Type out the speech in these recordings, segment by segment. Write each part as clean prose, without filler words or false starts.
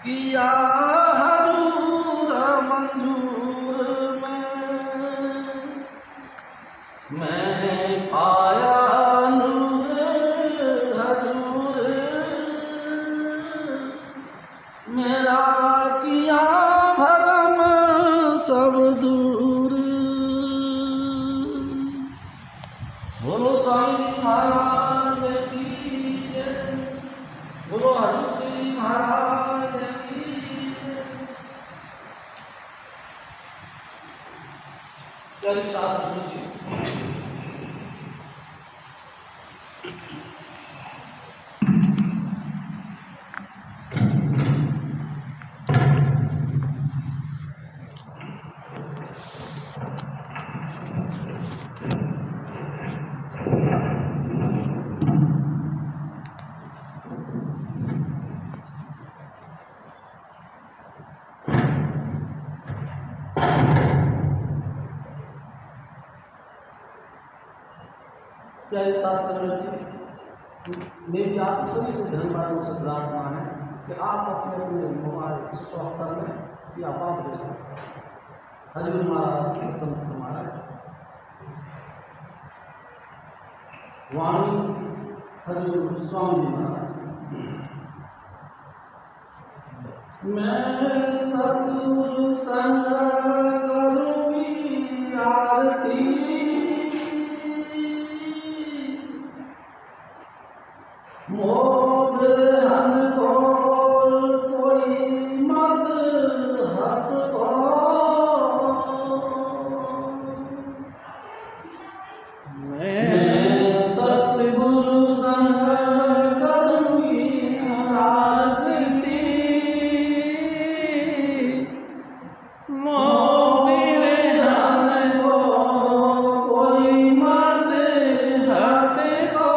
किया हजूर मंजूर मैं पाया नूर हजूर मेरा किया भरम सब दूर। बोलो स्वामी जी महाराज की जय, बोलो हजूर श्री महाराज की जय। जय शास्त्र जी। प्यारे शास्त्र मेरी आप सभी से धन्यवाद से प्रार्थना है कि आप अपने अपने मोबाइल स्वास्थ्य में या पाप दे सकते हजूर महाराज सत्संग हमारा वाणी हजूर स्वामी महाराज। मैं सतगुरु संग करूँगी आरती मोद हन को कोई मत हट को मैं सतगुरु संग करूँगी आरती मोद हन को कोई मत हट को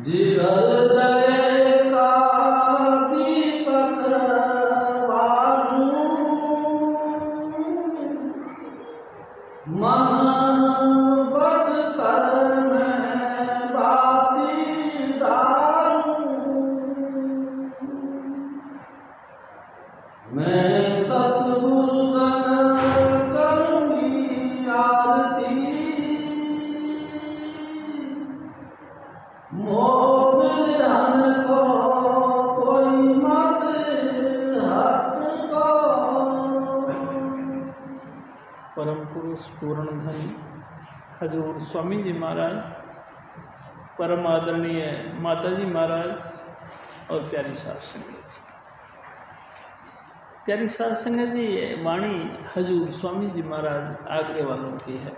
जिगर जले का दीपक बारूं मन बट कर मैं बाती डालूं। मैं सतगुरु संग करूँगी आरती मोबिल हन को कोई मत हट को। परम पुरुष पूर्ण धनी हजूर स्वामी जी महाराज, परम आदरणीय माता जी महाराज और प्यारी साध संगत जी। प्यारी साध संगत जी, ये वाणी हजूर स्वामी जी महाराज आगरे वालों की है।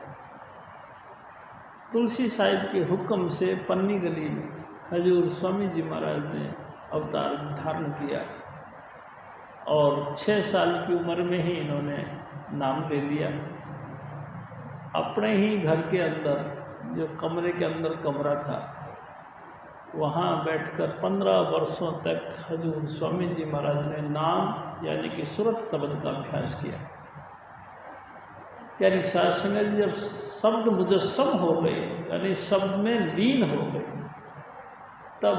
तुलसी साहिब के हुक्म से पन्नी गली में हजूर स्वामी जी महाराज ने अवतार धारण किया और 6 साल की उम्र में ही इन्होंने नाम ले लिया। अपने ही घर के अंदर, जो कमरे के अंदर कमरा था, वहाँ बैठकर 15 वर्षों तक हजूर स्वामी जी महाराज ने नाम यानी कि सुरत शब्द का अभ्यास किया। यानी साध संगत जी, जब शब्द मुजस्सम हो गए यानी शब्द में लीन हो गए, तब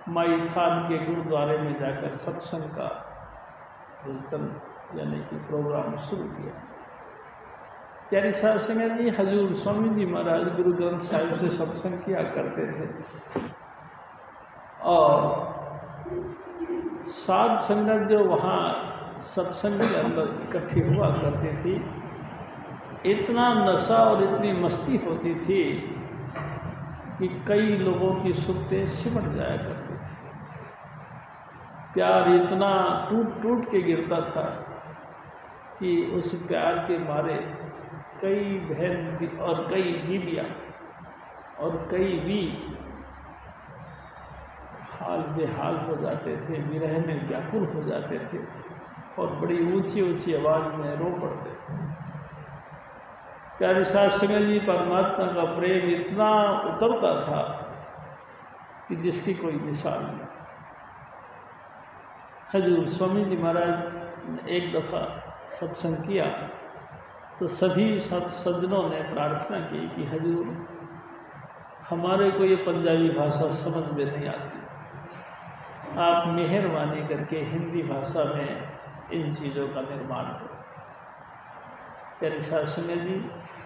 माई थान के गुरुद्वारे में जाकर सत्संग का यानी कि प्रोग्राम शुरू किया। प्यारी साध संगत जी, हजूर स्वामी जी महाराज गुरु ग्रंथ साहिब से सत्संग किया करते थे और साध संगत जो वहाँ सत्संग के अंदर इकट्ठी हुआ करती थी, इतना नशा और इतनी मस्ती होती थी कि कई लोगों की सुरतें सिमट जाया करती थी। प्यार इतना टूट टूट के गिरता था कि उस प्यार के मारे कई बहन और कई बीवियाँ और कई भी हाल बेहाल हो जाते थे, विरह में व्याकुल हो जाते थे और बड़ी ऊंची ऊंची आवाज़ में रो पड़ते थे। प्यारे साध संगत जी, परमात्मा का प्रेम इतना उतरता था कि जिसकी कोई मिसाल नहीं। हजूर स्वामी जी महाराज ने एक दफ़ा सत्संग किया तो सभी सज्जनों ने प्रार्थना की कि हजूर हमारे को ये पंजाबी भाषा समझ में नहीं आती, आप मेहरबानी करके हिंदी भाषा में इन चीज़ों का निर्माण करें। प्यारे साध संगत जी,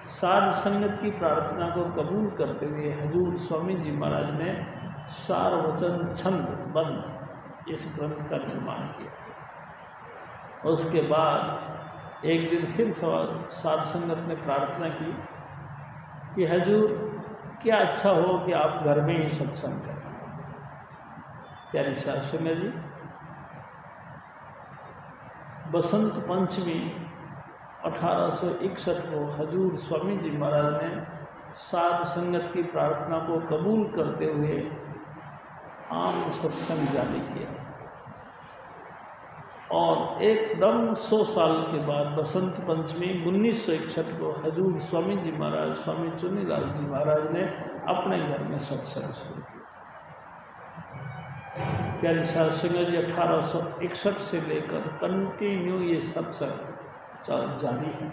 साध संगत की प्रार्थना को कबूल करते हुए हजूर स्वामी जी महाराज ने सार वचन छंद बंद इस ग्रंथ का निर्माण किया। उसके बाद एक दिन फिर साध संगत ने प्रार्थना की कि हजूर क्या अच्छा हो कि आप घर में ही सत्संग करें। प्यारी साध संगत जी, बसंत पंचमी 1861 को हजूर स्वामी जी महाराज ने साध संगत की प्रार्थना को कबूल करते हुए आम सत्संग जारी किया और एकदम 100 साल के बाद बसंत पंचमी 1961 को हजूर स्वामी जी महाराज स्वामी चुन्नीलाल जी महाराज ने अपने घर में सत्संग शुरू किया। प्यारे साध संगत जी, 1861 से लेकर कंटिन्यू ये सत्संग जारी है।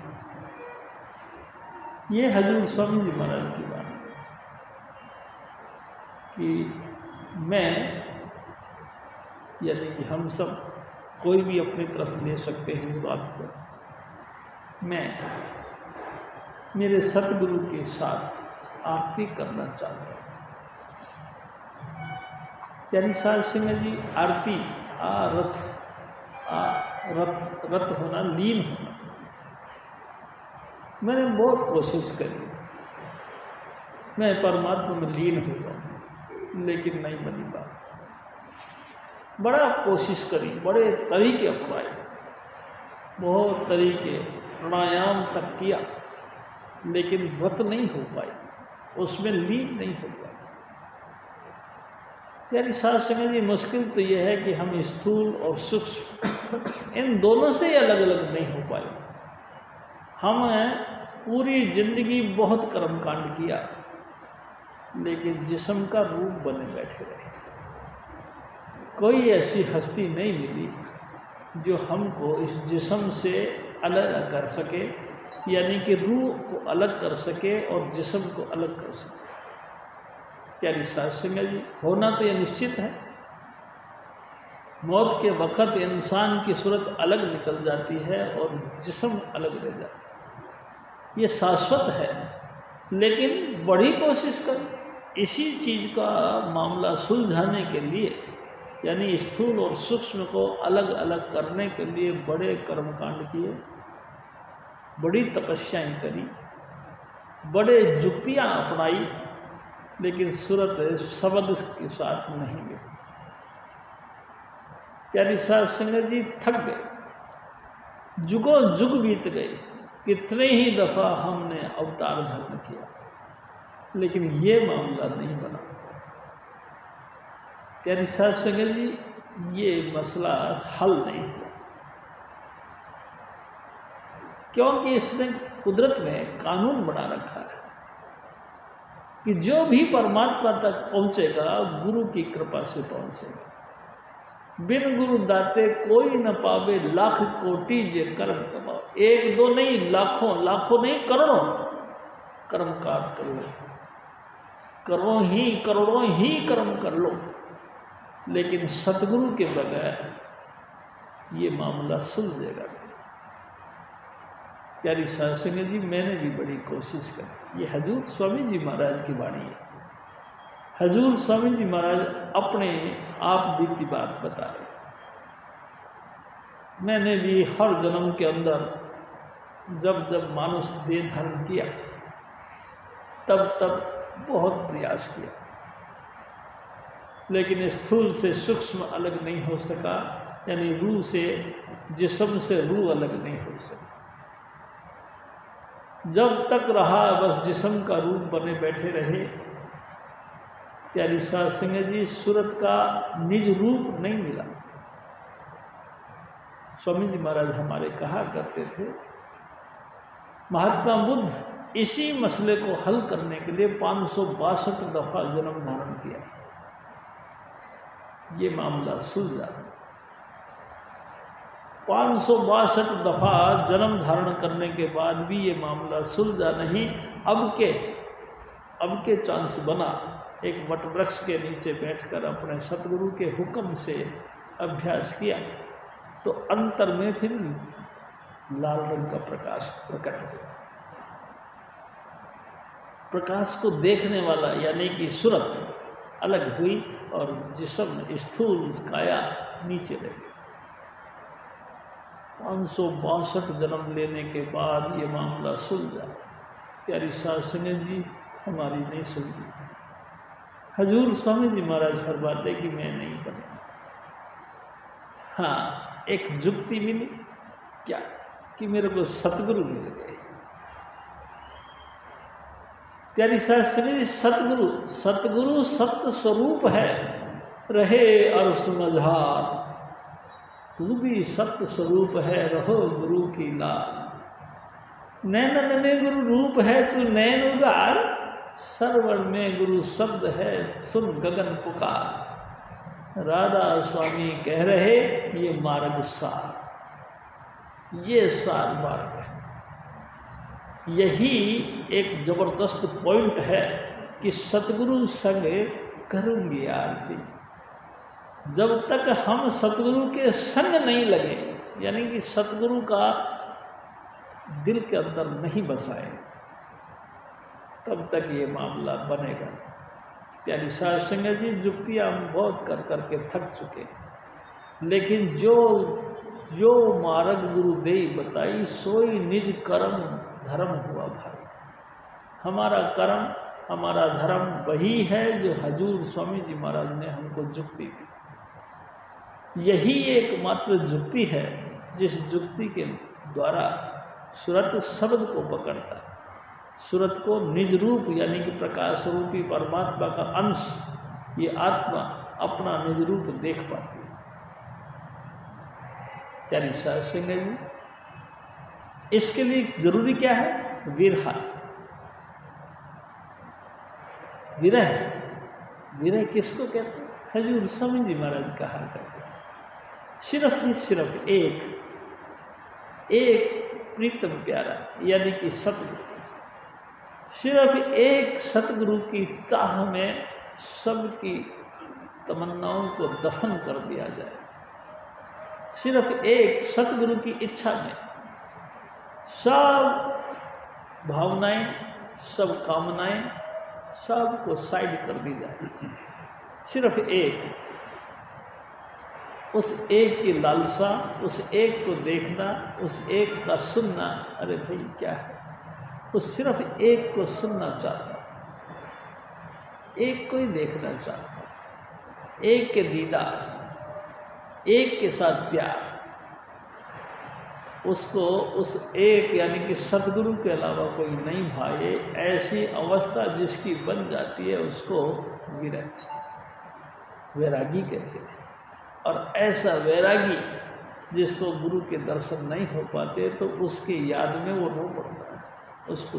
ये हजूर स्वामी जी महाराज की बात है कि मैं यानी कि हम सब कोई भी अपनी तरफ ले सकते हैं इस बात को। मैं मेरे सतगुरु के साथ आरती करना चाहता हूँ। यानी साध संगत जी, आरती रत होना, लीन होना। मैंने बहुत कोशिश करी मैं परमात्मा में लीन हो जाऊँ, लेकिन नहीं बनी बात। बड़ा कोशिश करी, बड़े तरीके अपनाए, बहुत तरीके प्राणायाम तक किया, लेकिन व्रत नहीं हो पाई, उसमें लीन नहीं हो पाई। यानी साध संगत जी, मुश्किल तो यह है कि हम स्थूल और सूक्ष्म इन दोनों से अलग अलग नहीं हो पाए। हम पूरी जिंदगी बहुत कर्मकांड किया, लेकिन जिस्म का रूप बने बैठे रहे। कोई ऐसी हस्ती नहीं मिली जो हमको इस जिस्म से अलग कर सके, यानी कि रूह को अलग कर सके और जिस्म को अलग कर सके। प्यारी साध संगत जी, होना तो यह निश्चित है, मौत के वक़्त इंसान की सूरत अलग निकल जाती है और जिस्म अलग रह जाता है, ये शाश्वत है। लेकिन बड़ी कोशिश करें इसी चीज़ का मामला सुलझाने के लिए, यानी स्थूल और सूक्ष्म को अलग अलग करने के लिए बड़े कर्मकांड किए, बड़ी तपस्याएं करी, बड़े जुक्तियां अपनाई, लेकिन सूरत शब्द के साथ नहीं गई। प्यारी साध संगत जी, थक गए, जुगों जुग बीत गए, कितने ही दफ़ा हमने अवतार धारण किया, लेकिन ये मामला नहीं बना। प्यारी साध संगत जी, ये मसला हल नहीं हुआ, क्योंकि इसने कुदरत ने कानून बना रखा है कि जो भी परमात्मा तक पहुँचेगा गुरु की कृपा से पहुँचेगा। बिन गुरु दाते कोई न पावे, लाख कोटि जे कर्म कमाओ। एक दो नहीं, लाखों, लाखों नहीं, करोड़ों कर्मकार कर लो, करोड़ों ही कर्म कर लो, लेकिन सतगुरु के बगैर ये मामला सुलझेगा। प्यारी साध संगत जी, मैंने भी बड़ी कोशिश करी। ये हजूर स्वामी जी महाराज की वाणी है। हजूर स्वामी जी महाराज अपने आप बीती बात बता रहे। मैंने भी हर जन्म के अंदर जब जब मानुष देह धारण किया, तब तब बहुत प्रयास किया, लेकिन स्थूल से सूक्ष्म अलग नहीं हो सका, यानी रूह से जिस्म से रूह अलग नहीं हो सका। जब तक रहा बस जिस्म का रूप बने बैठे रहे। प्यारी साध संगत जी, सूरत का निज रूप नहीं मिला। स्वामी जी महाराज हमारे कहा करते थे, महात्मा बुद्ध इसी मसले को हल करने के लिए 562 दफ़ा जन्म धारण किया, ये मामला सुलझा। 562 दफ़ा जन्म धारण करने के बाद भी ये मामला सुलझा नहीं। अब के अब के चांस बना एक वटवृक्ष के नीचे बैठकर अपने सतगुरु के हुक्म से अभ्यास किया तो अंतर में फिर लाल रंग का प्रकाश प्रकट हुआ। प्रकाश को देखने वाला यानी कि सूरत अलग हुई और जिस्म स्थूल काया नीचे रह गई। 562 जन्म लेने के बाद ये मामला सुलझा। प्यारी साध संगत जी हमारी नहीं सुलझी। हजूर स्वामी जी महाराज फरमाते कि मैं नहीं बना। हाँ, एक जुक्ति मिली क्या कि मेरे को सतगुरु मिल गए। प्यारी साध संगत जी, सतगुरु सत्य स्वरूप है, रहे अर्श मझार। तू भी सत्य स्वरूप है, रहो गुरु की लाल। नैनन में गुरु रूप है, तू नैन उगार। सरवण में गुरु शब्द है, सुन गगन पुकार। राधा स्वामी कह रहे ये मार्ग सार, ये सार मार्ग है। यही एक जबरदस्त पॉइंट है कि सतगुरु संग करूंगी आरती। जब तक हम सतगुरु के संग नहीं लगे, यानी कि सतगुरु का दिल के अंदर नहीं बसाए, तब तक ये मामला बनेगा। प्यारी साध संगत जी, जुक्तियाँ हम बहुत कर करके थक चुके, लेकिन जो मार्ग गुरुदेव बताई सोई निज कर्म धर्म हुआ भाई। हमारा कर्म हमारा धर्म वही है जो हजूर स्वामी जी महाराज ने हमको जुक्ति दी। यही एकमात्र जुक्ति है जिस जुक्ति के द्वारा सूरत शब्द को पकड़ता, सूरत को निज रूप यानी कि प्रकाश रूपी परमात्मा का अंश ये आत्मा अपना निज रूप देख पाती है। प्यारी साध संगत जी, इसके लिए जरूरी क्या है? विरह। विरह विरह किसको कहते हैं? हजूर स्वामी जी महाराज कहा करते हैं, सिर्फ एक प्रीतम प्यारा यानी कि सतगुरु। सिर्फ एक सतगुरु की चाह में सबकी तमन्नाओं को दफन कर दिया जाए। सिर्फ एक सतगुरु की इच्छा में सब भावनाएं, सब कामनाएं, सब को साइड कर दी जाए। सिर्फ एक, उस एक की लालसा, उस एक को देखना, उस एक का सुनना। अरे भाई क्या है, उस सिर्फ एक को सुनना चाहता, एक को ही देखना चाहता, एक के दीदार, एक के साथ प्यार। उसको उस एक यानी कि सतगुरु के अलावा कोई नहीं भाए, ऐसी अवस्था जिसकी बन जाती है उसको वैरागी कहते हैं। और ऐसा वैरागी जिसको गुरु के दर्शन नहीं हो पाते तो उसकी याद में वो रो पड़ता है, उसको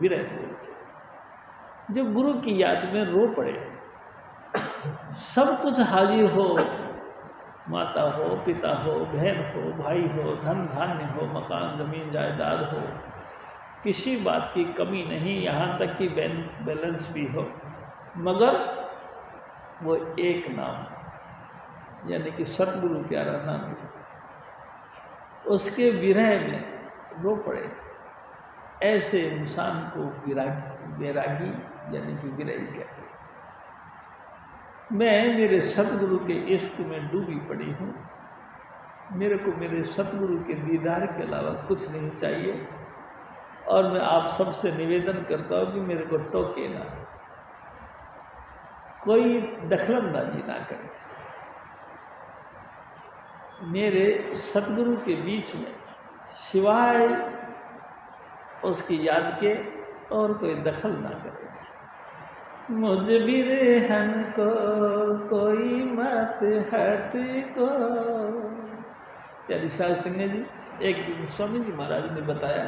विरह बोलते हैं। जो गुरु की याद में रो पड़े, सब कुछ हाजिर हो, माता हो, पिता हो, बहन हो, भाई हो, धन धान्य हो, मकान जमीन जायदाद हो, किसी बात की कमी नहीं, यहाँ तक कि बैलेंस भी हो, मगर वो एक नाम यानी कि सतगुरु प्यारा नाम, उसके विरह में रो पड़े। ऐसे इंसान को वैरागी यानी कि विरही कहते हैं। मैं मेरे सतगुरु के इश्क में डूबी पड़ी हूँ। मेरे को मेरे सतगुरु के दीदार के अलावा कुछ नहीं चाहिए। और मैं आप सबसे निवेदन करता हूँ कि मेरे को टोके ना, कोई दखलंदाजी ना करे। मेरे सतगुरु के बीच में सिवाय उसकी याद के और कोई दखल ना करे। मुझ बिरहन को कोई मत हट को। प्यारी साध संगत जी, एक दिन स्वामी जी महाराज ने बताया,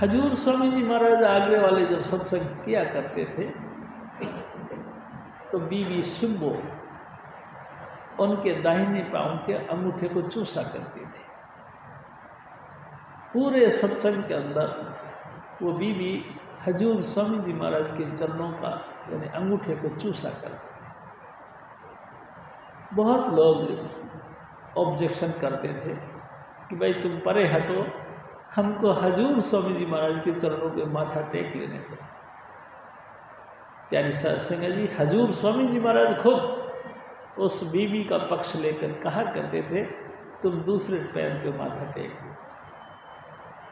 हजूर स्वामी जी महाराज आगरे वाले जब सत्संग किया करते थे तो बीवी सुब्बो उनके दाहिने पांव के अंगूठे को चूसा करती थी। पूरे सत्संग के अंदर वो बीवी हजूर स्वामी जी महाराज के चरणों का यानी अंगूठे को चूसा कर। बहुत लोग ऑब्जेक्शन करते थे कि भाई तुम परे हटो, हमको हजूर स्वामी जी महाराज के चरणों पे माथा टेक लेने को। यानी सत्संग जी हजूर स्वामी जी महाराज खुद उस बीवी का पक्ष लेकर कहा करते थे तुम दूसरे पैर पे माथा टेक,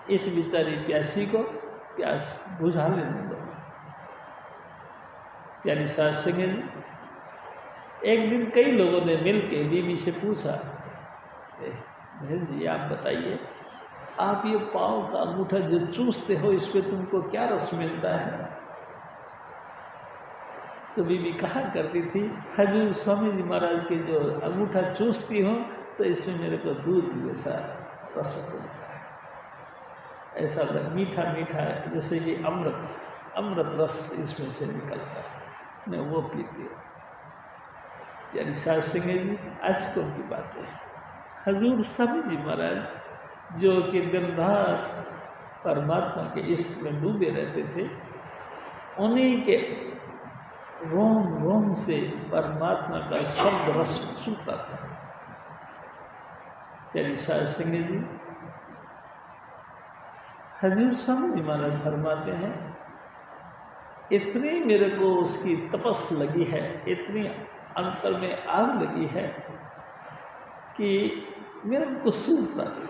इस बेचारी प्यासी को प्यास बुझा लेने दो। यानी सत्संग जी एक दिन कई लोगों ने मिलकर बीवी से पूछा, बहन जी आप बताइए, आप ये पाँव का अंगूठा जो चूसते हो इस पे तुमको क्या रस मिलता है? तो बीवी कहा करती थी हजूर स्वामी जी महाराज के जो अंगूठा चूसती हो तो इसमें मेरे को दूध जैसा रस मिलता है, ऐसा मीठा मीठा जैसे ये अमृत रस इसमें से निकलता है, मैं वो पीती हूँ। यानी साध सिंह जी आजकल की बात है, हजूर स्वामी जी महाराज जो कि दिनभर परमात्मा के इश्क में डूबे रहते थे, उन्हीं के रोम रोम से परमात्मा का शब्द रस छूता था। यानी साध सिंह जी हजूर स्वामी जी महाराज फरमाते हैं इतनी मेरे को उसकी तपस लगी है, इतनी अंतर में आग लगी है कि मेरे को सूझता नहीं,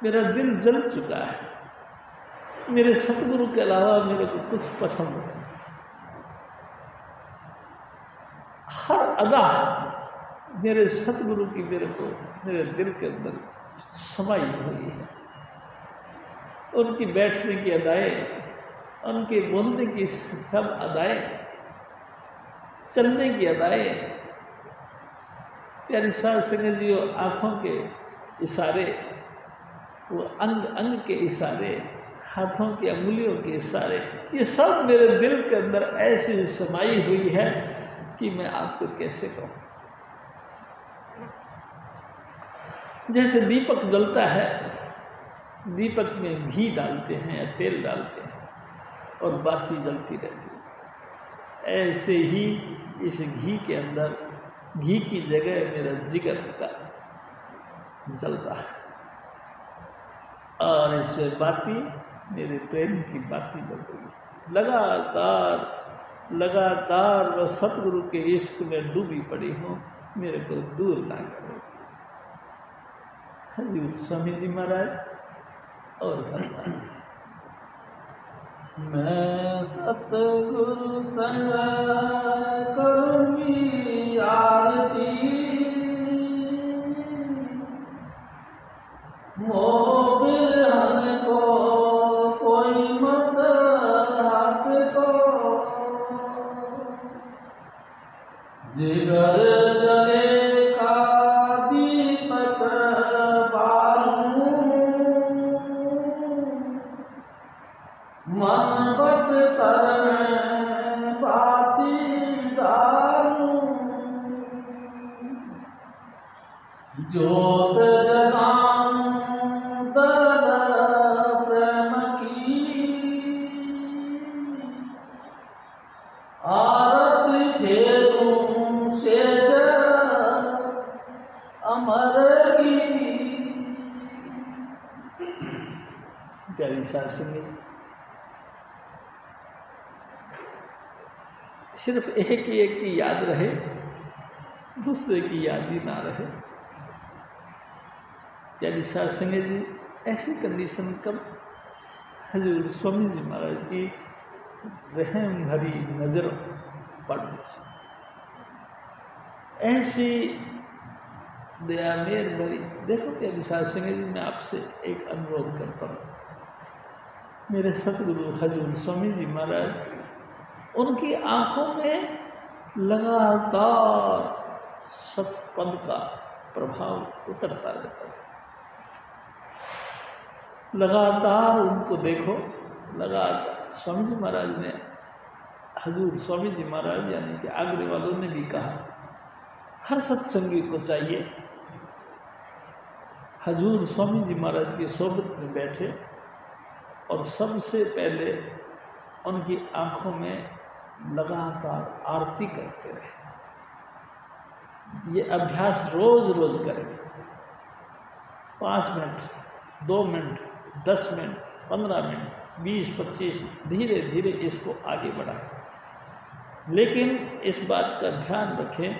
मेरा दिल जल चुका है, मेरे सतगुरु के अलावा मेरे को कुछ पसंद नहीं। हर अदा मेरे सतगुरु की मेरे को मेरे दिल के अंदर समाई हुई है। उनकी बैठने की अदाएँ, उनके बोलने की सब अदाएँ, चलने की अदाएँ, प्यारी साध संगत जी आँखों के इशारे, वो अंग अंग के इशारे, हाथों की अंगुलियों के इशारे, ये सब मेरे दिल के अंदर ऐसी समाई हुई है कि मैं आपको कैसे कहूँ। जैसे दीपक जलता है, दीपक में घी डालते हैं या तेल डालते हैं और बाती जलती रहती है, ऐसे ही इस घी के अंदर घी की जगह मेरा जिगर का जल रहा है और इसमें बाती मेरे प्रेम की बाती जल रही है। लगातार लगातार वह सतगुरु के इश्क में डूबी पड़ी हूँ, मेरे को दूर ना करो। हजूर स्वामी जी महाराज और फरमाया मैं सतगुरु संग करूँगी आरती, मोह बिरहन को कोई मत हाथ को, जिगर जले का दीपक बारूं, मन बट करने बाती दारूं, जोत जगाऊं दर्द प्रेम की, आरती फेरूं सेज अमर की। प्यारी साध संगत, सिर्फ एक ही एक की याद रहे, दूसरे की याद ही ना रहे। यानी साध संगत जी ऐसी कंडीशन कब हजूर स्वामी जी महाराज की रहम भरी नज़र पड़ने से, ऐसी दया मेर भरी। देखो क्या साध संगत जी, मैं आपसे एक अनुरोध करता हूँ, मेरे सतगुरु हजूर स्वामी जी महाराज, उनकी आँखों में लगातार सतपद का प्रभाव उतरता रहता है। लगातार उनको देखो, लगातार स्वामी जी महाराज ने, हजूर स्वामी जी महाराज यानी कि आगरे वालों ने भी कहा, हर सत्संगी को चाहिए, हजूर स्वामी जी महाराज की सोबत में बैठे और सबसे पहले उनकी आंखों में लगातार आरती करते रहे। ये अभ्यास रोज रोज करें। 5 मिनट, 2 मिनट, 10 मिनट, 15 मिनट, 20, 25, धीरे धीरे इसको आगे बढ़ाएं। लेकिन इस बात का ध्यान रखें,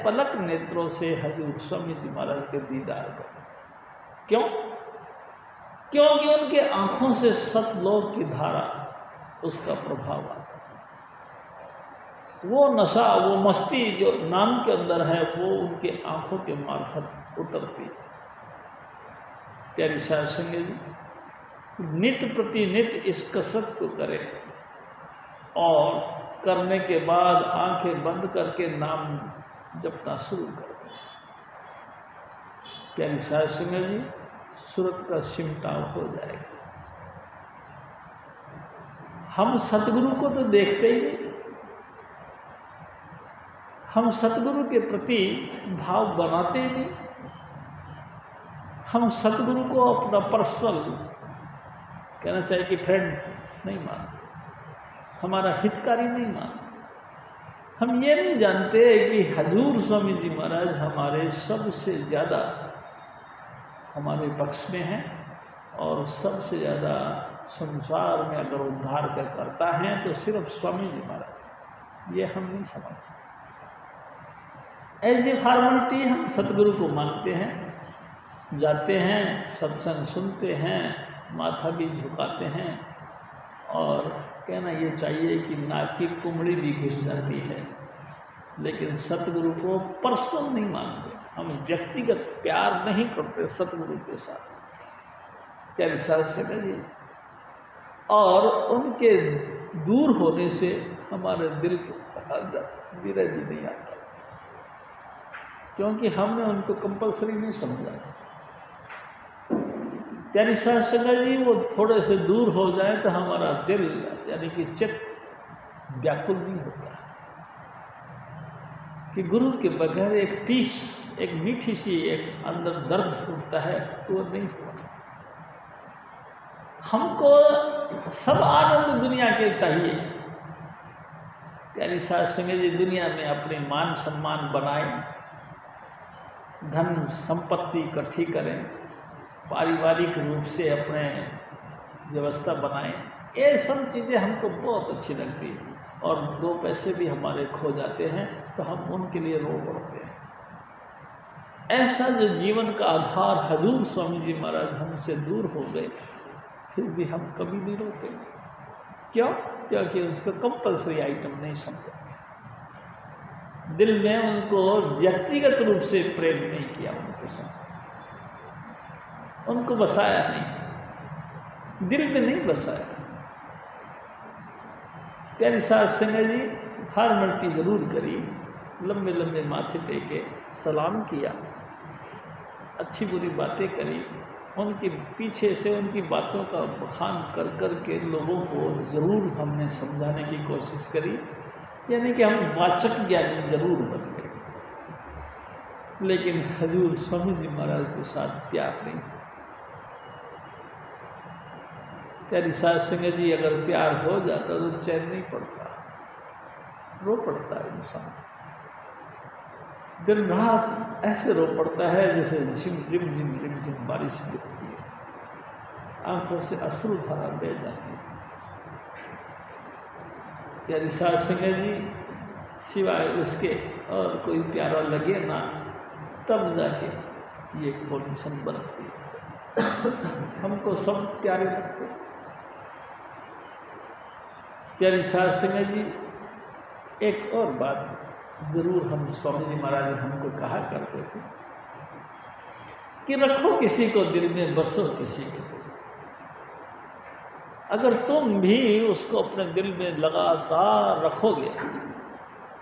पलक नेत्रों से हजूर स्वामी जी महाराज के दीदार करें। क्यों? क्योंकि उनके आँखों से सतलोक की धारा, उसका प्रभाव आता है। वो नशा, वो मस्ती जो नाम के अंदर है, वो उनके आँखों के मार्फत उतरती है। प्यारी साध संगत जी, नित्य प्रति नित्य इस कसरत को करें और करने के बाद आंखें बंद करके नाम जपना शुरू कर दें। प्यारी साध संगत जी, सूरत का सिमटाव हो जाएगा। हम सतगुरु को तो देखते ही नहीं, हम सतगुरु के प्रति भाव बनाते ही नहीं, हम सतगुरु को अपना पर्सनल, कहना चाहिए कि फ्रेंड नहीं मानते, हमारा हितकारी नहीं मानते। हम ये नहीं जानते कि हजूर स्वामी जी महाराज हमारे सबसे ज़्यादा हमारे पक्ष में हैं और सबसे ज़्यादा संसार में अगर उद्धार करता है तो सिर्फ स्वामी जी महाराज। ये हम नहीं समझते। एज ए फॉर्मेलिटी हम सतगुरु को मानते हैं, जाते हैं, सत्संग सुनते हैं, माथा भी झुकाते हैं और कहना ये चाहिए कि नाक की कुमड़ी भी घुस जाती है, लेकिन सतगुरु को पर्सनल नहीं मानते। हम व्यक्तिगत प्यार नहीं करते सतगुरु के साथ। क्या विश्वास है जी? और उनके दूर होने से हमारे दिल के अंदर विरह भी नहीं आता, क्योंकि हमने उनको कंपल्सरी नहीं समझा। यानी सत्संग जी वो थोड़े से दूर हो जाए तो हमारा दिल यानी कि चित्त व्याकुल नहीं होता कि गुरु के बगैर एक टीस, एक मीठी सी एक अंदर दर्द उठता है, तो वो नहीं हुआ। हमको सब आनंद दुनिया के चाहिए। यानी सत्संग जी दुनिया में अपने मान सम्मान बनाएं, धन संपत्ति इकट्ठी करें, पारिवारिक रूप से अपने व्यवस्था बनाएं, ये सब चीज़ें हमको बहुत अच्छी लगती हैं। और 2 पैसे भी हमारे खो जाते हैं तो हम उनके लिए रो पड़ते हैं। ऐसा जो जीवन का आधार हजूर स्वामी जी महाराज हमसे दूर हो गए, फिर भी हम कभी नहीं रोते। क्यों? क्योंकि उसका कंपल्सरी आइटम नहीं समझा, दिल में उनको व्यक्तिगत रूप से प्रेम नहीं किया, उनके साथ उनको बसाया नहीं, दिल में नहीं बसाया। प्यारी साध संगत जी, फॉर्मेलिटी ज़रूर करी, लंबे लंबे माथे टेके, सलाम किया, अच्छी बुरी बातें करी, उनके पीछे से उनकी बातों का बखान कर कर के लोगों को ज़रूर हमने समझाने की कोशिश करी। यानी कि हम वाचक ज्ञानी जरूर बन गए, लेकिन हजूर स्वामी जी महाराज के साथ प्यार नहीं। प्यारी साध संगत जी, अगर प्यार हो जाता तो चैन नहीं पड़ता, रो पड़ता है इंसान, दिन रात ऐसे रो पड़ता है जैसे झिम झिम झिम झिम झिम बारिश गिरती है, आंखों से अश्रु धारा बह जाती है। प्यारी साध संगत जी, सिवाय उसके और कोई प्यारा लगे ना, तब जाके ये पोजीशन बनती है। हमको सब प्यारे लगते हैं। प्यारी साध संगत जी, एक और बात ज़रूर हम स्वामी जी महाराज हमको कहा करते थे कि रखो किसी को दिल में, बसो किसी को। अगर तुम भी उसको अपने दिल में लगातार रखोगे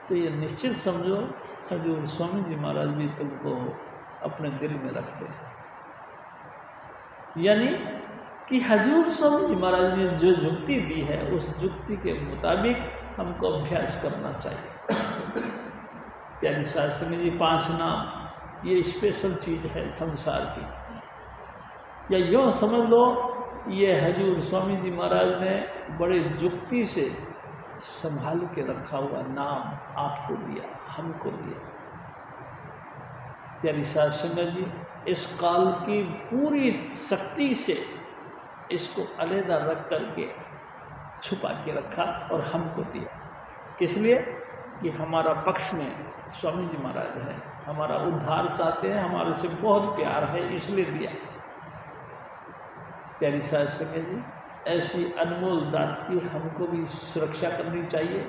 तो ये निश्चित समझो हजूर स्वामी जी महाराज भी तुमको अपने दिल में रखते हैं। यानी कि हजूर स्वामी जी महाराज ने जो जुक्ति दी है, उस जुक्ति के मुताबिक हमको अभ्यास करना चाहिए। प्यारी साध संगत जी, 5 नाम ये स्पेशल चीज़ है संसार की। या यूँ समझ लो ये हजूर स्वामी जी महाराज ने बड़े जुक्ति से संभाल के रखा हुआ नाम आपको दिया, हमको दिया। प्यारी साध संगत जी, इस काल की पूरी शक्ति से इसको अलहदा रख करके छुपा के रखा और हमको दिया। किस लिए? कि हमारा पक्ष में स्वामी जी महाराज है, हमारा उद्धार चाहते हैं, हमारे से बहुत प्यार है, इसलिए दिया। प्यारी साध संगत जी, ऐसी अनमोल दात की हमको भी सुरक्षा करनी चाहिए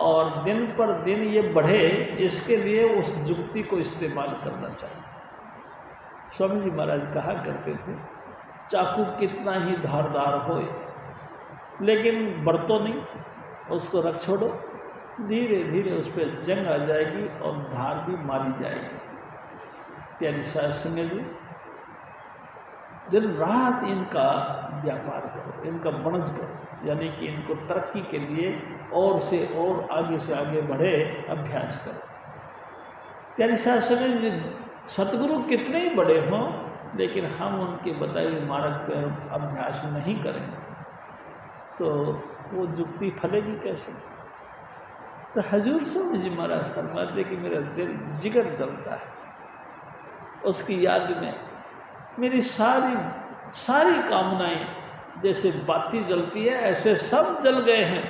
और दिन पर दिन ये बढ़े, इसके लिए उस जुक्ति को इस्तेमाल करना चाहिए। स्वामी जी महाराज कहा करते थे, चाकू कितना ही धारदार हो लेकिन बरतो नहीं, उसको रख छोड़ो, धीरे धीरे उस पर जंग आ जाएगी और धार भी मारी जाएगी। प्यारी साध संगत जी, दिन रात इनका व्यापार करो, इनका वणज करो, यानी कि इनको तरक्की के लिए और से और आगे से आगे बढ़े अभ्यास करो। प्यारी साध संगत जी, सतगुरु कितने ही बड़े हों लेकिन हम उनके बताए हुए मार्ग पर अभ्यास नहीं करेंगे तो वो जुक्ति फलेगी कैसे? तो हजूर स्वामी जी महाराज फरमाते कि मेरा दिल जिगर जलता है, उसकी याद में मेरी सारी कामनाएं जैसे बाती जलती है ऐसे सब जल गए हैं,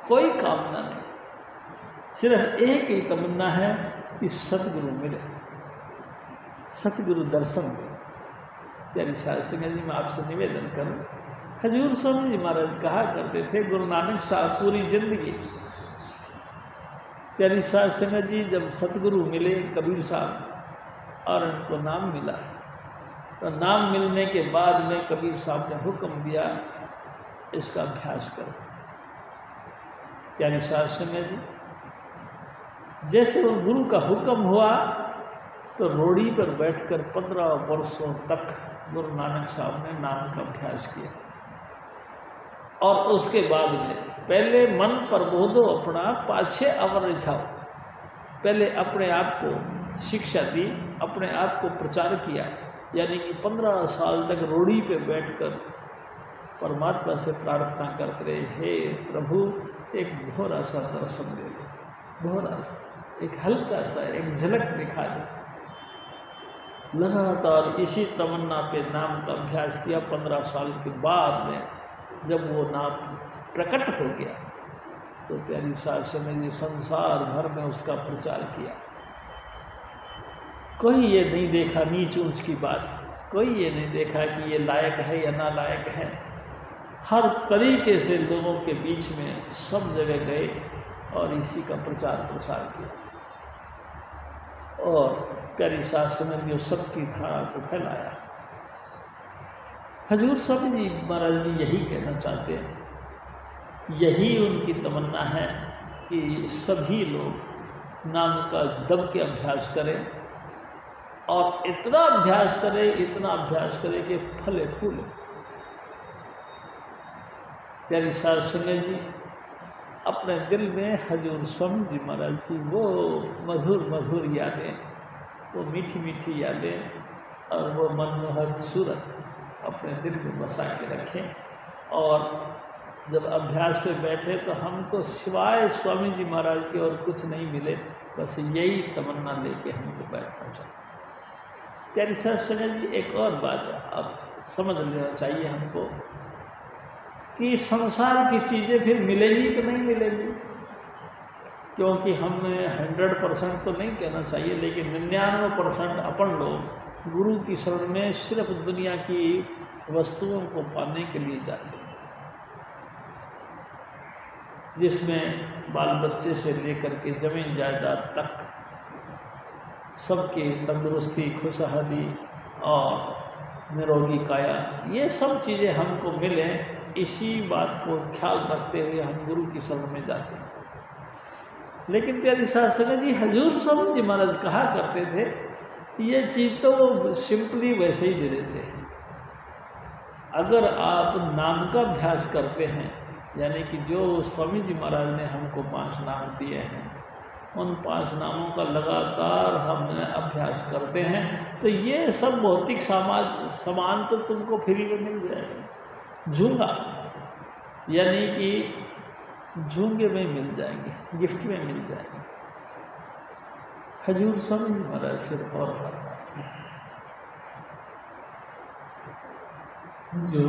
कोई कामना नहीं, सिर्फ एक ही तमन्ना है कि सतगुरु मिले, सतगुरु दर्शन दे। प्यारी साध संगत जी, मैं आपसे निवेदन करूं, हजूर स्वामी जी महाराज कहा करते थे, गुरु नानक साहब पूरी जिंदगी, प्यारी साध संगत जी, जब सतगुरु मिले कबीर साहब और उनको नाम मिला, तो नाम मिलने के बाद में कबीर साहब ने हुक्म दिया इसका अभ्यास करो। प्यारी साध संगत जी, जैसे वो गुरु का हुक्म हुआ तो रोड़ी पर बैठकर 15 वर्षों तक गुरु नानक साहब ने नाम का अभ्यास किया और उसके बाद में पहले मन पर बोधो अपना पाछे अवर रिझाओ, पहले अपने आप को शिक्षा दी, अपने आप को प्रचार किया, यानी कि 15 साल तक रोड़ी पे बैठकर परमात्मा से प्रार्थना करते रहे, हे प्रभु एक भोरा सा दर्शन दे दो, भोरा सा, एक हल्का सा, एक झलक दिखा दे। लगातार इसी तमन्ना पे नाम का अभ्यास किया। 15 साल के बाद में जब वो नाम प्रकट हो गया तो प्यारी साध संगत जी संसार भर में उसका प्रचार किया। कोई ये नहीं देखा नीच ऊंच की बात, कोई ये नहीं देखा कि ये लायक है या ना लायक है, हर तरीके से लोगों के बीच में सब जगह गए और इसी का प्रचार प्रसार किया और प्यारी साध संगत जी सबकी धारा को फैलाया। हजूर स्वामी जी महाराज भी यही कहना चाहते हैं, यही उनकी तमन्ना है कि सभी लोग नाम का दब के अभ्यास करें और इतना अभ्यास करें कि फले फूले। प्यारी साध संगत जी, अपने दिल में हजूर स्वामी जी महाराज की वो मधुर मधुर यादें, वो मीठी मीठी यादें और वो मनमोहक सूरत अपने दिल में बसा के रखें और जब अभ्यास पे बैठे तो हमको सिवाय स्वामी जी महाराज के और कुछ नहीं मिले, बस यही तमन्ना लेके हमको बैठना चाहिए। प्यारी साध संगत जी, एक और बात अब समझ लेना चाहिए हमको कि संसार की चीज़ें फिर मिलेगी तो नहीं मिलेगी, क्योंकि हमें 100% तो नहीं कहना चाहिए, लेकिन 99% अपन लोग गुरु की शरण में सिर्फ दुनिया की वस्तुओं को पाने के लिए जाते हैं, जिसमें बाल बच्चे से लेकर के जमीन जायदाद तक सबकी तंदुरुस्ती, खुशहाली और निरोगी काया, ये सब चीज़ें हमको मिले, इसी बात को ख्याल रखते हुए हम गुरु की शरण में जाते हैं। लेकिन प्यारी साध संगत जी, हजूर स्वामी जी महाराज कहा करते थे, ये चीज़ तो वो सिंपली वैसे ही दे देते हैं। अगर आप नाम का अभ्यास करते हैं, यानी कि जो स्वामी जी महाराज ने हमको 5 नाम दिए हैं, उन 5 नामों का लगातार हम अभ्यास करते हैं तो ये सब भौतिक सामान तो तुमको फ्री में मिल जाएगा। झूंगा यानी कि झूंगे में मिल जाएंगे, गिफ्ट में मिल जाएंगे। हजूर स्वामी जी महाराज फिर और जो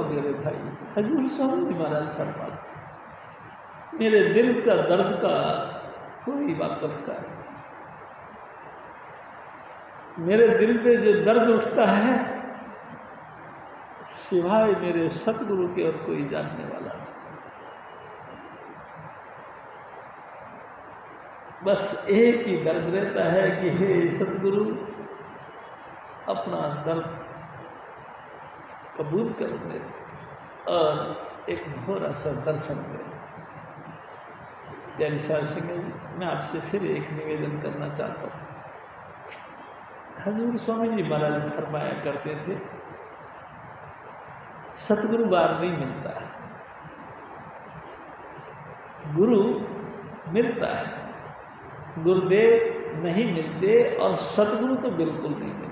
मेरे भाई हजूर स्वामी जी महाराज फरमाते, मेरे दिल का दर्द का कोई वाकफ का है। मेरे दिल पे जो दर्द उठता है सिवाय मेरे सतगुरु के और कोई जानने वाला नहीं। बस एक ही दर्द रहता है कि हे सतगुरु अपना दर्द कबूल कर दे और एक घोरा सा दर्शन दे। प्यारी सार सिंह जी, मैं आपसे फिर एक निवेदन करना चाहता हूँ। हजूर स्वामी जी महाराज फरमाया करते थे, सतगुरु बार नहीं मिलता है, गुरु मिलता है। गुरुदेव नहीं मिलते और सतगुरु तो बिल्कुल नहीं मिलते।